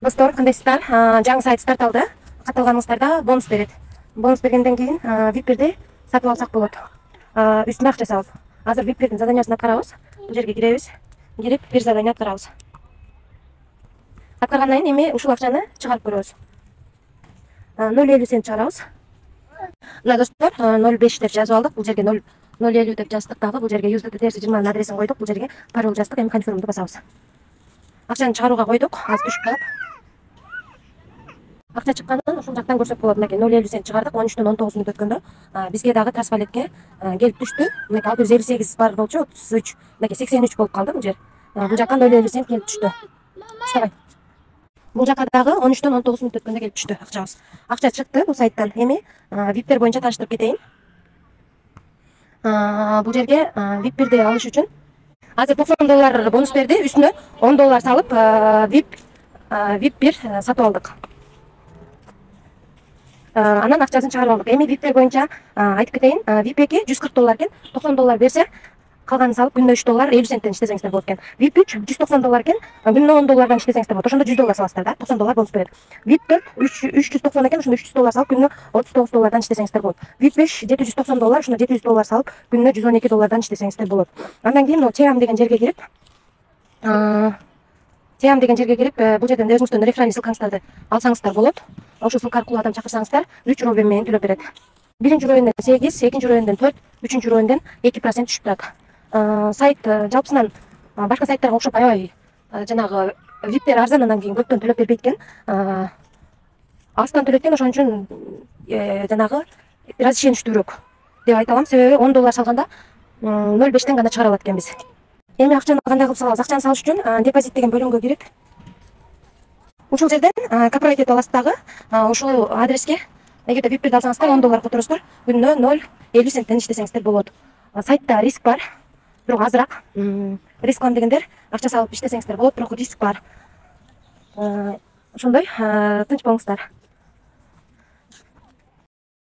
Достор, кандайсыздар? Жаңы сайт старталды. Катталганыңыздарда бонус берет. Бонус бергенден кийин VIP-перди сатып алсак болот. Үстүнө акча салып. Азыр VIP-пердин заданиясын аткарабыз. Бул жерге киребиз. Кирип, бир задания аткарабыз. Аткаргандан кийин эми ушул акчаны чыгарып көрөбүз. 0,50 цент чыгарабыз. Мына достор, 0,5 деп жазып алдык. Бул жерге 0,50 деп жаздык дагы. Бул жерге юзд терси 20 адресин койдук. Бул жерге пароль жаздык. Эми конфирмду басабыз. Акчаны чыгарууга койдук. Аз түшүп калып. Акча чыкканын ушул жактан көрсөк болот. Мынакей 0,50 цент чыгардык. 13-төн 19 мүнөт өткөндө бизге дагы трансфалетке келип түштү. Мынакей 658 бар болчу, 33. Мынакей 83 болуп калды бул жер. Бул жакка 0,50 цент келип түштү. Ставай. Бул жакка дагы 13-төн 19 мүнөт өткөндө келип түштү акчабыз. Акча чыкты бул сайттан. Эми VIP-пер боюнча тааныштырып кетейин. Бул жерге VIP-перди алыш үчүн азыр $90 бонус берди. Үстүнө $10 салып VIP-пер сатып алдык. Анан акчасын чыгарып алдык. Эми VIP-пер боюнча айтып кетейин. VIP-ге $140 экен. $90 берсе, калганын салып күнүнө $3.50 центтен иштесеңиздер болот экен. VIP-3 $190 экен. Күнүнө $10 иштесеңиздер болот. Ошондо $100 саласыздар да. $90 бонус берет. VIP-4 390 экен. Ошондо $300 салып күнүнө $39 иштесеңиздер болот. VIP-5 $790. Ошондо $700 салып күнүнө $112 иштесеңиздер болот. Андан кийин Team деген жерге кирип, бул жерден өзүңүздүн реферальный ссылкаңыздарды алсаңыздар болот. Ошол ссылка аркылуу адам чакырсаңыздар 3 ровен менен төлөп берет. Биринчи ровенден 8, экинчи ровенден 4, үчүнчү ровенден 2% түшүп турат. Сайт жалпысынан башка сайттарга окшоп аябай жанагы VIP-тер арзан, андан кийин көптөн төлөп бербейт экен. Астан төлөйт экен, ошон үчүн жанагы бир аз ишеничтүүрөөк деп айта алам. Себеби $10 салганда 0,5тен гана чыгара алат экенбиз. Эми акчаны кандай кылып салабыз? Акчаны салыш үчүн депозит деген бөлүмгө кирип, ушул жерден кооператив аласыз дагы. Ушул адреске эгерде VIP-перди алсаңыздар $10 которосуздар. Күнүнө 0,50 центтен иштесеңиздер болот. Сайтта риск бар, бирок азыраак. Рисклан дегендер акча салып иштесеңиздер болот, бирок риск бар. Ошондой, тынч болуңуздар.